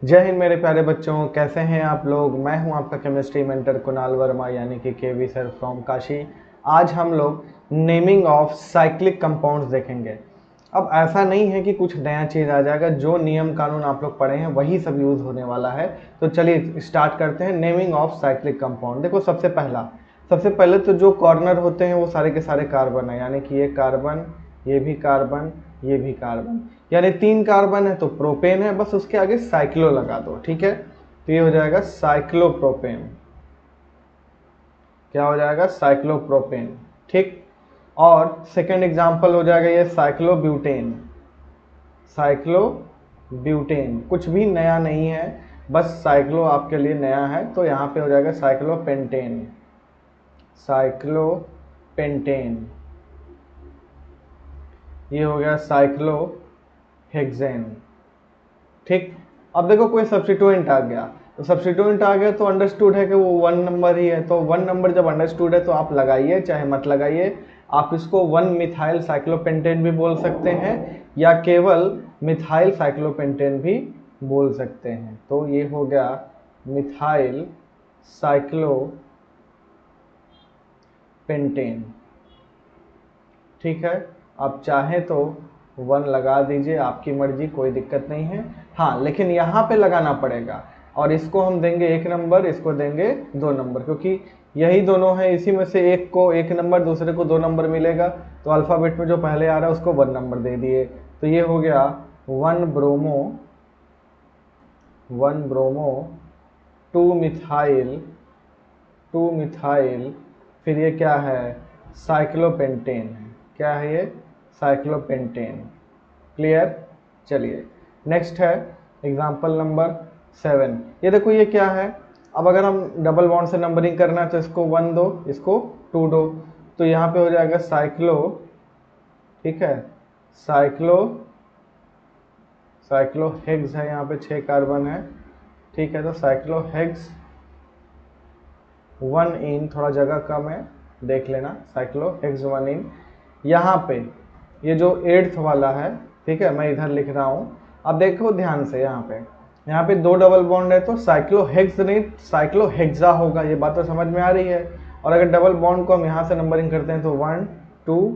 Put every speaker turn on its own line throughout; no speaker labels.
जय हिंद मेरे प्यारे बच्चों, कैसे हैं आप लोग। मैं हूं आपका केमिस्ट्री मेंटर कुणाल वर्मा यानी कि केवी सर फ्रॉम काशी। आज हम लोग नेमिंग ऑफ साइक्लिक कंपाउंड्स देखेंगे। अब ऐसा नहीं है कि कुछ नया चीज़ आ जाएगा, जो नियम कानून आप लोग पढ़े हैं वही सब यूज़ होने वाला है। तो चलिए स्टार्ट करते हैं नेमिंग ऑफ साइक्लिक कंपाउंड। देखो सबसे पहले तो जो कॉर्नर होते हैं वो सारे के सारे कार्बन है, यानी कि ये कार्बन, ये भी कार्बन, ये भी कार्बन, यानी 3 कार्बन है तो प्रोपेन है, बस उसके आगे साइक्लो लगा दो। ठीक है, तो ये हो जाएगा साइक्लोप्रोपेन। क्या हो जाएगा? साइक्लोप्रोपेन। ठीक। और सेकंड एग्जांपल हो जाएगा ये साइक्लोब्यूटेन। साइक्लोब्यूटेन कुछ भी नया नहीं है, बस साइक्लो आपके लिए नया है, तो यहाँ पे हो जाएगा साइक्लोपेंटेन। साइक्लोपेंटेन। ये हो गया साइक्लोहेक्सेन। ठीक। अब देखो कोई सब्स्टिट्यूएंट आ गया, तो सब्स्टिट्यूएंट आ गया तो अंडरस्टूड है कि वो 1 नंबर ही है, तो 1 नंबर जब अंडरस्टूड है तो आप लगाइए चाहे मत लगाइए। आप इसको 1 मिथाइल साइक्लोपेंटेन भी बोल सकते हैं या केवल मिथाइल साइक्लोपेंटेन भी बोल सकते हैं। तो ये हो गया मिथाइल साइक्लोपेंटेन। ठीक है, आप चाहें तो 1 लगा दीजिए, आपकी मर्जी, कोई दिक्कत नहीं है। हाँ, लेकिन यहाँ पे लगाना पड़ेगा, और इसको हम देंगे 1 नंबर, इसको देंगे 2 नंबर, क्योंकि यही दोनों हैं, इसी में से एक को 1 नंबर, दूसरे को 2 नंबर मिलेगा, तो अल्फ़ाबेट में जो पहले आ रहा है उसको 1 नंबर दे दिए। तो ये हो गया 1 ब्रोमो 2 मिथाइल, फिर ये क्या है? साइक्लोपेंटेन है। क्या है ये? साइक्लोपेंटेन। क्लियर? चलिए नेक्स्ट है एग्जांपल नंबर 7। ये देखो ये क्या है। अब अगर हम डबल बॉन्ड से नंबरिंग करना है तो इसको 1 दो, इसको 2 दो, तो यहाँ पे हो जाएगा साइक्लो। ठीक है, साइक्लोहेक्स है, यहाँ पे 6 कार्बन है। ठीक है, तो साइक्लोहेक्स 1 इन, थोड़ा जगह कम है, देख लेना, साइक्लोहेक्स 1 इन। यहाँ पे ये जो 8th वाला है, ठीक है, मैं इधर लिख रहा हूँ, अब देखो ध्यान से, यहाँ पे 2 डबल बॉन्ड है तो साइक्लोहेक्स नहीं साइक्लोहेक्सा होगा, ये बात तो समझ में आ रही है। और अगर डबल बॉन्ड को हम यहाँ से नंबरिंग करते हैं तो 1 2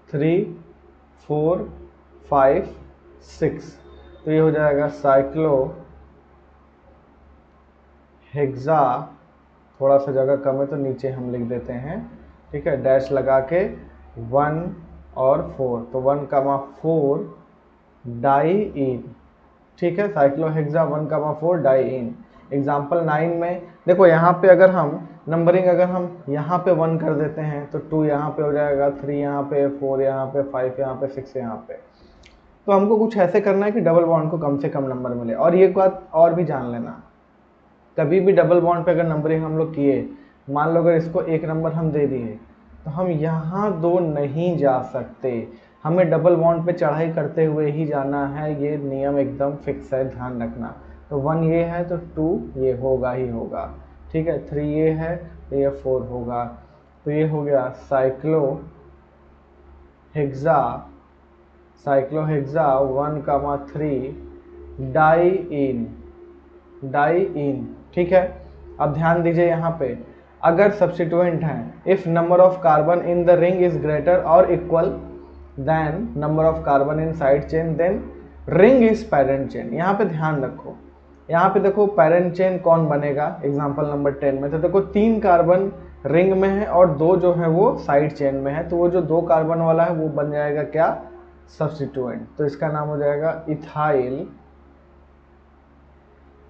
3 4 5 6, तो ये हो जाएगा साइक्लोहेक्सा। थोड़ा सा जगह कम है तो नीचे हम लिख देते हैं, ठीक है, डैश लगा के 1 और 4, तो 1,4 डाईइन। ठीक है, साइक्लोहेक्सा 1,4 डाईइन। एग्जाम्पल 9 में देखो, यहाँ पे अगर हम नंबरिंग अगर हम यहाँ पे 1 कर देते हैं तो 2 यहाँ पे हो जाएगा, 3 यहाँ पे, 4 यहाँ पे, 5 यहाँ पे, 6 यहाँ पे। तो हमको कुछ ऐसे करना है कि डबल बॉन्ड को कम से कम नंबर मिले। और ये बात और भी जान लेना, कभी भी डबल बॉन्ड पे अगर नंबरिंग हम लोग किए, मान लो अगर इसको 1 नंबर हम दे दिए, तो हम यहाँ 2 नहीं जा सकते, हमें डबल बॉन्ड पे चढ़ाई करते हुए ही जाना है। ये नियम एकदम फिक्स है, ध्यान रखना। तो 1 ये है तो 2 ये होगा ही होगा। ठीक है, 3 ये है तो ये 4 होगा। तो ये हो गया साइक्लोहेक्सा 1,3 डाईइन। ठीक है, अब ध्यान दीजिए यहाँ पे, अगर सब्स्टिट्यूएंट हैं, if number of carbon in the ring is greater और equal then number of carbon in side chain, then ring is parent chain. यहाँ पे ध्यान रखो, यहाँ पे देखो पेरेंट चेन कौन बनेगा एग्जांपल नंबर 10 में, तो देखो 3 कार्बन रिंग में है और 2 जो है वो साइड चेन में है, तो वो जो 2 कार्बन वाला है वो बन जाएगा क्या? सब्स्टिट्यूएंट। तो इसका नाम हो जाएगा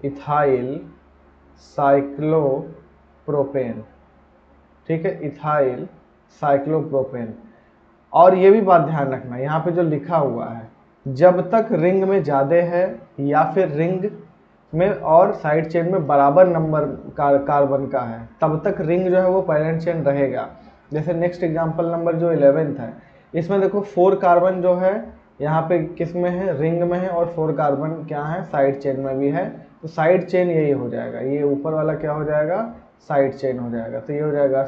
इथाइल साइक्लोप्रोपेन। ठीक है, इथाइल साइक्लोप्रोपेन। और ये भी बात ध्यान रखना, यहाँ पे जो लिखा हुआ है, जब तक रिंग में ज़्यादा है या फिर रिंग में और साइड चेन में बराबर नंबर कार्बन का है, तब तक रिंग जो है वो पेरेंट चेन रहेगा। जैसे नेक्स्ट एग्जांपल नंबर जो 11th है, इसमें देखो 4 कार्बन जो है यहाँ पे किस में है? रिंग में है, और 4 कार्बन क्या है? साइड चेन में भी है। तो साइड चेन यही हो जाएगा, ये ऊपर वाला क्या हो जाएगा? साइड चेन हो जाएगा। तो ये हो जाएगा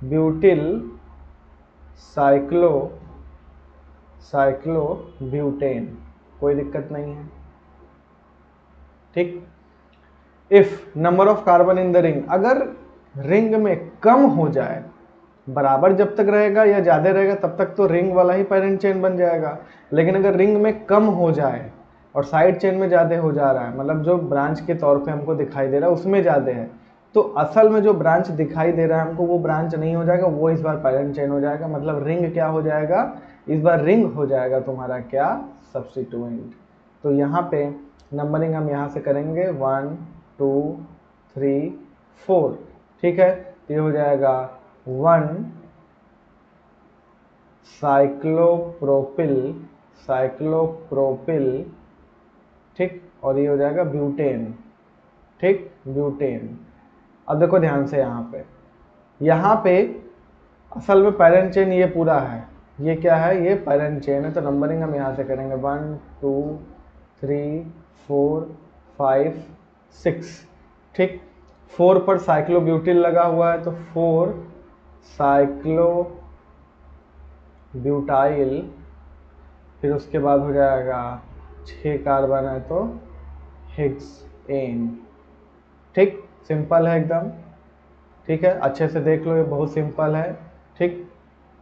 ब्यूटिल साइक्लोप्रोपेन। साइक्लोब्यूटेन, कोई दिक्कत नहीं है। ठीक। If number of carbon in the ring, अगर रिंग में कम हो जाए, बराबर जब तक रहेगा या ज़्यादा रहेगा तब तक तो रिंग वाला ही पेरेंट चेन बन जाएगा, लेकिन अगर रिंग में कम हो जाए और साइड चेन में ज़्यादा हो जा रहा है, मतलब जो ब्रांच के तौर पे हमको दिखाई दे रहा है उसमें ज़्यादा है, तो असल में जो ब्रांच दिखाई दे रहा है हमको वो ब्रांच नहीं हो जाएगा, वो इस बार पेरेंट चेन हो जाएगा। मतलब रिंग क्या हो जाएगा, इस बार रिंग हो जाएगा तुम्हारा क्या, सब्स्टिट्यूएंट। तो यहाँ पे नंबरिंग हम यहाँ से करेंगे 1 2 3 4। ठीक है, तो ये हो जाएगा 1 साइक्लोप्रोपिल, साइक्लोप्रोपिल, ठीक, और ये हो जाएगा ब्यूटेन। ठीक, ब्यूटेन। अब देखो ध्यान से यहाँ पे असल में पेरेंट चेन ये पूरा है, ये क्या है, ये पेरेंट चेन है। तो नंबरिंग हम यहाँ से करेंगे 1 2 3 4 5 6। ठीक, 4 पर साइक्लोब्यूटिल लगा हुआ है तो 4 साइक्लोब्यूटाइल, फिर उसके बाद हो जाएगा 6 कार्बन है तो हेक्सेन। ठीक, सिंपल है एकदम। ठीक है, अच्छे से देख लो, ये बहुत सिंपल है। ठीक,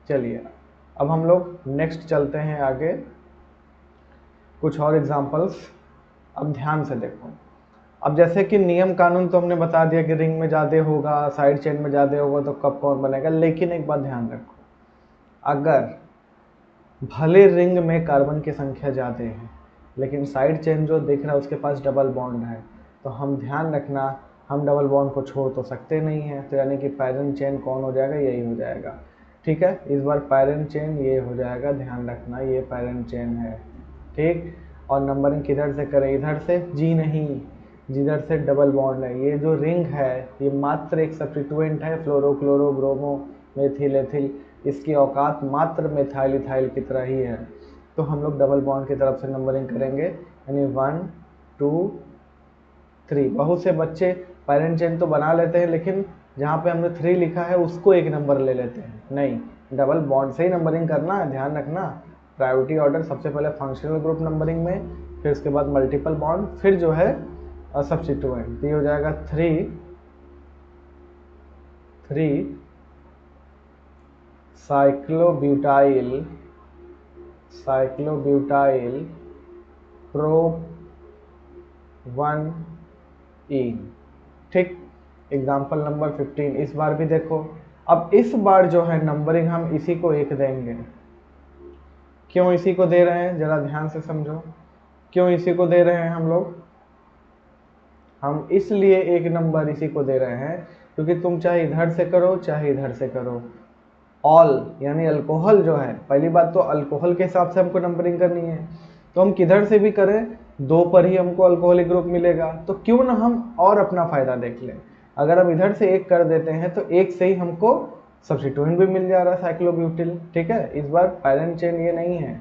चलिए अब हम लोग नेक्स्ट चलते हैं आगे, कुछ और एग्जांपल्स। अब ध्यान से देखो, अब जैसे कि नियम कानून तो हमने बता दिया कि रिंग में ज़्यादा होगा, साइड चेन में ज़्यादा होगा तो कब कौन बनेगा, लेकिन एक बात ध्यान रखो, अगर भले रिंग में कार्बन की संख्या ज़्यादा है लेकिन साइड चेन जो दिख रहा है उसके पास डबल बॉन्ड है, तो हम ध्यान रखना हम डबल बॉन्ड को छोड़ तो सकते नहीं हैं, तो यानी कि पेरेंट चेन कौन हो जाएगा, यही हो जाएगा। ठीक है, इस बार पेरेंट चेन ये हो जाएगा, ध्यान रखना ये पेरेंट चेन है। ठीक, और नंबरिंग किधर से करें, इधर से, जी नहीं, जिधर से डबल बॉन्ड है। ये जो रिंग है ये मात्र एक सब्स्टिट्यूएंट है, fluoro chloro bromo methyl ethyl, इसकी औकात मात्र मेथाइल इथाइल की तरह ही है। तो हम लोग डबल बॉन्ड की तरफ से नंबरिंग करेंगे, यानी 1 2 3। बहुत से बच्चे पेरेंट चेन तो बना लेते हैं लेकिन जहाँ पे हमने 3 लिखा है उसको एक नंबर ले लेते हैं, नहीं, डबल बॉन्ड से ही नंबरिंग करना है, ध्यान रखना। प्रायोरिटी ऑर्डर सबसे पहले फंक्शनल ग्रुप नंबरिंग में, फिर उसके बाद मल्टीपल बॉन्ड, फिर जो है सब्स्टिट्यूएंट। ये हो जाएगा 3 साइक्लोब्यूटाइल, साइक्लोब्यूटाइल प्रो 1 ईन। ठीक, एग्जाम्पल नंबर 15। इस बार भी देखो, अब इस बार जो है नंबरिंग हम इसी को 1 देंगे। क्यों इसी को दे रहे हैं, जरा ध्यान से समझो, क्यों इसी को दे रहे हैं हम लोग, हम इसलिए 1 नंबर इसी को दे रहे हैं क्योंकि तुम चाहे इधर से करो चाहे इधर से करो, ऑल यानी अल्कोहल जो है, पहली बात तो अल्कोहल के हिसाब से हमको नंबरिंग करनी है, तो हम किधर से भी करें 2 पर ही हमको अल्कोहलिक ग्रुप मिलेगा, तो क्यों ना हम और अपना फायदा देख लें। अगर हम इधर से 1 कर देते हैं तो 1 से ही हमको सब्स्टिट्यूएंट भी मिल जा रहा है साइक्लोब्यूटिल। ठीक है, इस बार पेरेंट चेन ये नहीं है।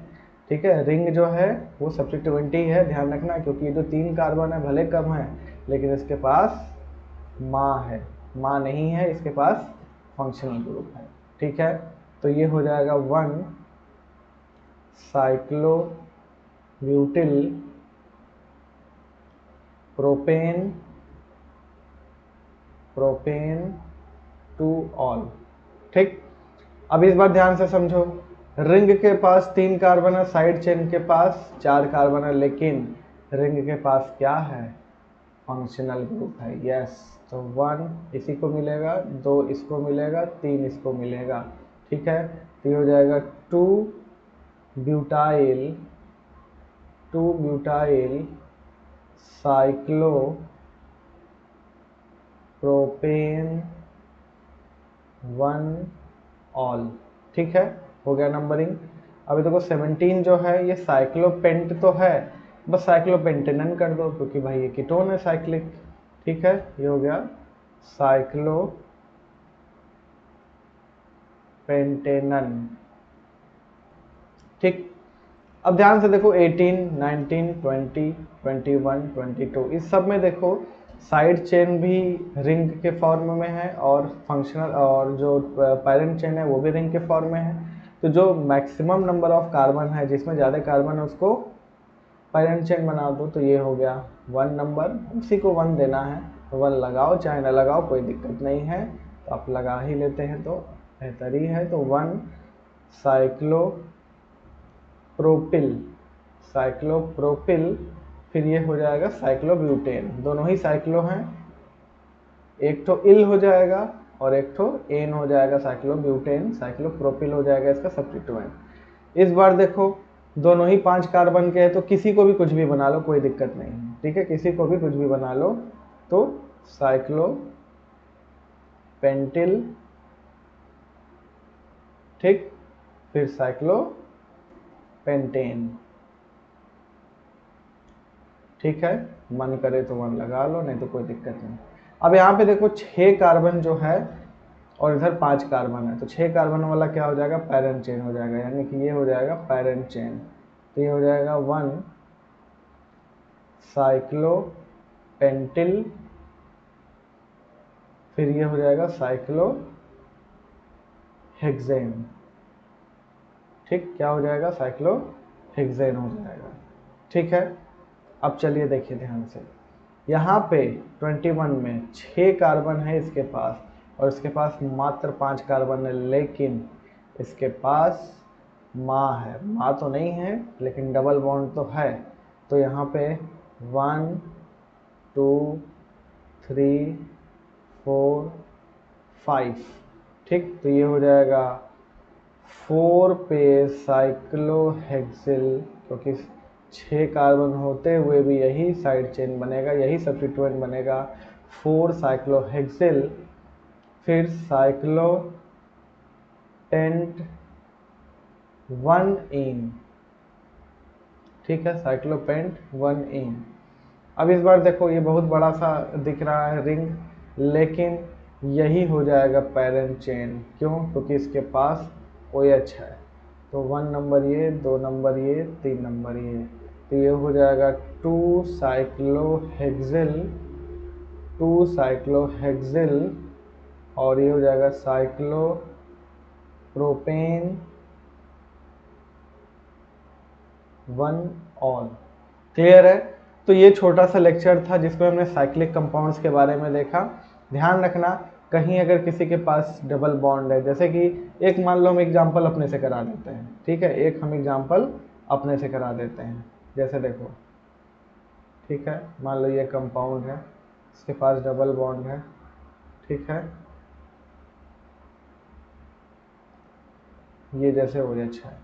ठीक है, रिंग जो है वो सब्स्टिट्यूएंट ही है, ध्यान रखना, क्योंकि ये जो 3 कार्बन है भले कम है लेकिन इसके पास माँ है, माँ नहीं है, इसके पास फंक्शनल ग्रुप है। ठीक है, तो ये हो जाएगा 1 साइक्लोब्यूटिल प्रोपेन, प्रोपेन 2 ऑल। ठीक, अब इस बार ध्यान से समझो, रिंग के पास 3 कार्बन है, साइड चेन के पास 4 कार्बन है, लेकिन रिंग के पास क्या है, फंक्शनल ग्रुप है। यस, तो 1 इसी को मिलेगा, 2 इसको मिलेगा, 3 इसको मिलेगा। ठीक है, तो ये हो जाएगा 2 ब्यूटाइल साइक्लो प्रोपेन 1 ऑल। ठीक है, हो गया नंबरिंग। अभी देखो 17 जो है ये साइक्लोपेंट तो है, बस साइक्लोपेंटेनन कर दो क्योंकि भाई ये कीटोन है साइक्लिक। ठीक है, ये हो गया साइक्लोपेंटेनन। ठीक, अब ध्यान से देखो 18 19 20 21 22 इस सब में देखो साइड चेन भी रिंग के फॉर्म में है और फंक्शनल और जो पेरेंट चेन है वो भी रिंग के फॉर्म में है, तो जो मैक्सिमम नंबर ऑफ कार्बन है, जिसमें ज़्यादा कार्बन है, उसको पैरेंट चेन बना दो। तो ये हो गया 1 नंबर, उसी को 1 देना है, तो 1 लगाओ चाहे ना लगाओ कोई दिक्कत नहीं है, तो आप लगा ही लेते हैं तो बेहतर ही है। तो 1 साइक्लोप्रोपिल, साइक्लोप्रोपिल, फिर ये हो जाएगा साइक्लोब्यूटेन। दोनों ही साइक्लो हैं, एक तो इल हो जाएगा और एक तो एन हो जाएगा, साइक्लोब्यूटेन। साइक्लोप्रोपिल हो जाएगा इसका सब्स्टिट्यूएंट। इस बार देखो दोनों ही 5 कार्बन के हैं, तो किसी को भी कुछ भी बना लो, कोई दिक्कत नहीं है, ठीक है, किसी को भी कुछ भी बना लो। तो साइक्लोपेंटिल, ठीक, फिर साइक्लोपेंटेन, ठीक है, मन करे तो 1 लगा लो, नहीं तो कोई दिक्कत नहीं। अब यहाँ पे देखो 6 कार्बन जो है और इधर 5 कार्बन है, तो 6 कार्बन वाला क्या हो जाएगा, पैरेंट चेन हो जाएगा, यानी कि ये हो जाएगा पैरेंट चेन। तो ये हो जाएगा 1 साइक्लोपेंटिल, फिर ये हो जाएगा साइक्लोहेक्सेन, ठीक, क्या हो जाएगा, साइक्लोहेक्सेन हो जाएगा, ठीक है। अब चलिए देखिए ध्यान से, यहाँ पे 21 में 6 कार्बन है इसके पास और इसके पास मात्र 5 कार्बन है, लेकिन इसके पास माँ है, माँ तो नहीं है लेकिन डबल बॉन्ड तो है। तो यहाँ पे 1 2 3 4 5, ठीक, तो ये हो जाएगा 4 पे साइक्लोहेक्सिल, क्योंकि 6 कार्बन होते हुए भी यही साइड चेन बनेगा, यही सब्स्टिट्यूएंट बनेगा, 4 साइक्लोहेक्सिल, फिर साइक्लोपेंट 1 इन, ठीक है, साइक्लोपेंट 1 इन। अब इस बार देखो ये बहुत बड़ा सा दिख रहा है रिंग, लेकिन यही हो जाएगा पैरेंट चेन, क्यों, क्योंकि इसके पास OH है। तो 1 नंबर ये, 2 नंबर ये, 3 नंबर ये, तो ये हो जाएगा 2 साइक्लोहेक्सिल, 2 साइक्लोहेक्सिल, और ये हो जाएगा साइक्लोप्रोपेन 1 ऑल। क्लियर है। तो ये छोटा सा लेक्चर था जिसमें हमने साइक्लिक कंपाउंड्स के बारे में देखा। ध्यान रखना कहीं अगर किसी के पास डबल बॉन्ड है, जैसे कि एक मान लो हम एग्जांपल अपने से करा देते हैं, ठीक है, एक हम एग्जांपल अपने से करा देते हैं। जैसे देखो, ठीक है, मान लो ये कंपाउंड है, इसके पास डबल बॉन्ड है, ठीक है, ये जैसे OH है।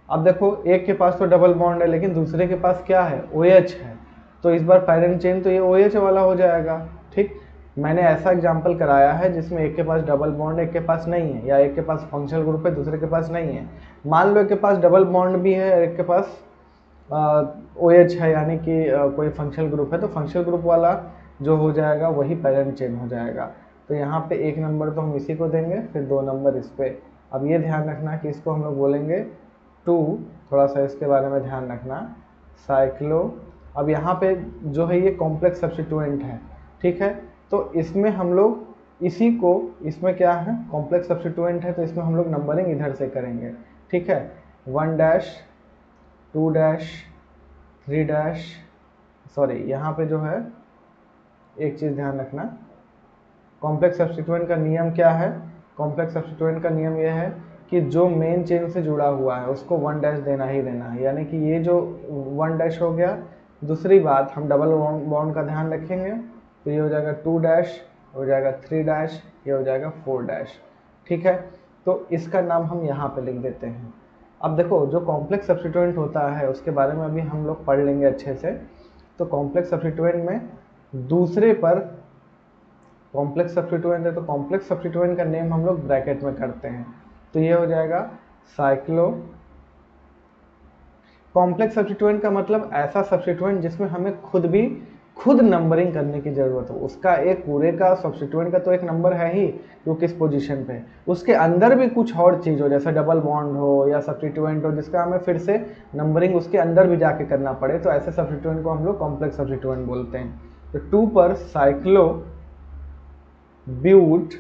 अब देखो एक के पास तो डबल बॉन्ड है लेकिन दूसरे के पास क्या है, OH है, तो इस बार पैरेंट चेन तो ये OH वाला हो जाएगा, ठीक। मैंने ऐसा एग्जांपल कराया है जिसमें एक के पास डबल बॉन्ड है, एक के पास नहीं है, या एक के पास फंक्शनल ग्रुप है, दूसरे के पास नहीं है। मान लो एक के पास डबल बॉन्ड भी है और एक के पास OH है, यानी कि कोई फंक्शनल ग्रुप है, तो फंक्शनल ग्रुप वाला जो हो जाएगा वही पैरेंट चेन हो जाएगा। तो यहाँ पे 1 नंबर तो हम इसी को देंगे, फिर 2 नंबर इस पे। अब ये ध्यान रखना कि इसको हम लोग बोलेंगे 2, थोड़ा सा इसके बारे में ध्यान रखना, साइक्लो। अब यहाँ पे जो है ये कॉम्प्लेक्स सब्स्टिट्यूएंट है, ठीक है, तो इसमें हम लोग इसी को, इसमें क्या है, कॉम्प्लेक्स सब्स्टिट्यूएंट है, तो इसमें हम लोग नंबरिंग इधर से करेंगे, ठीक है, 1 डैश 2 डैश 3 डैश, सॉरी यहाँ पे जो है एक चीज़ ध्यान रखना, कॉम्प्लेक्स सब्स्टिट्यूएंट का नियम क्या है, कॉम्प्लेक्स सब्स्टिट्यूएंट का नियम यह है कि जो मेन चेन से जुड़ा हुआ है उसको 1 डैश देना ही देना है, यानी कि ये जो 1 डैश हो गया। दूसरी बात, हम डबल बॉन्ड का ध्यान रखेंगे, तो ये हो जाएगा 2 डैश, हो जाएगा 3 डैश, ये हो जाएगा 4 डैश, ठीक है। तो इसका नाम हम यहाँ पे लिख देते हैं। अब देखो जो कॉम्प्लेक्स सब्स्टिट्यूएंट होता है उसके बारे में अभी हम लोग पढ़ लेंगे अच्छे से। तो कॉम्प्लेक्स सब्स्टिट्यूएंट में दूसरे पर कॉम्प्लेक्स सब्स्टिट्यूएंट है, तो कॉम्प्लेक्स सब्स्टिट्यूएंट का नेम हम लोग ब्रैकेट में करते हैं, तो ये हो जाएगा साइक्लो। कॉम्प्लेक्स सब्स्टिट्यूएंट का मतलब ऐसा सब्स्टिट्यूएंट जिसमें हमें खुद नंबरिंग करने की जरूरत हो। उसका एक पूरे का सब्स्टिट्यूएंट का तो एक नंबर है ही, वो किस पोजीशन पे, उसके अंदर भी कुछ और चीज़ हो, जैसे डबल बॉन्ड हो या सब्स्टिट्यूएंट हो जिसका हमें फिर से नंबरिंग उसके अंदर भी जाके करना पड़े, तो ऐसे सब्स्टिट्यूएंट को हम लोग कॉम्प्लेक्स सब्स्टिट्यूएंट बोलते हैं। तो 2 पर साइक्लो ब्यूट,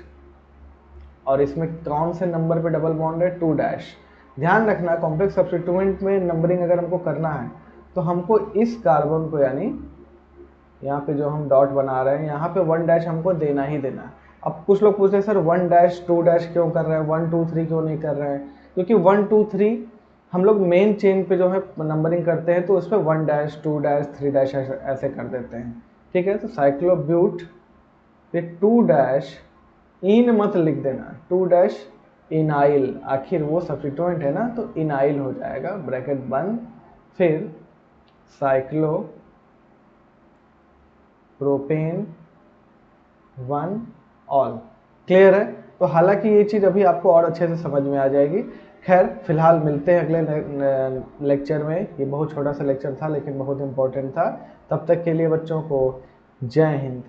और इसमें कौन से नंबर पे डबल बॉन्ड है, 2 डैश, ध्यान रखना कॉम्प्लेक्स सब्स्टिट्यूएंट में नंबरिंग अगर हमको करना है तो हमको इस कार्बन को, यानी यहाँ पे जो हम डॉट बना रहे हैं यहाँ पे 1 डैश हमको देना ही देना है। अब कुछ लोग पूछते हैं सर 1 डैश 2 डैश क्यों कर रहे हैं, 1 2 3 क्यों नहीं कर रहे हैं? क्योंकि 1 2 3 हम लोग मेन चेन पे जो है नंबरिंग करते हैं तो उस पर 1 डैश 2 डैश 3 डैश ऐसे कर देते हैं। ठीक है, तो साइक्लोब्यूट पे 2 डैश इन मत लिख देना, 2 डैश इनाइल, आखिर वो सब्स्टिट्यूएंट है ना तो इनाइल हो जाएगा, ब्रैकेट बंद। फिर साइक्लो प्रोपेन 1 ऑल। क्लियर है? तो हालांकि ये चीज़ अभी आपको और अच्छे से समझ में आ जाएगी। खैर फिलहाल मिलते हैं अगले लेक्चर में। ये बहुत छोटा सा लेक्चर था लेकिन बहुत इंपॉर्टेंट था। तब तक के लिए बच्चों को जय हिंद।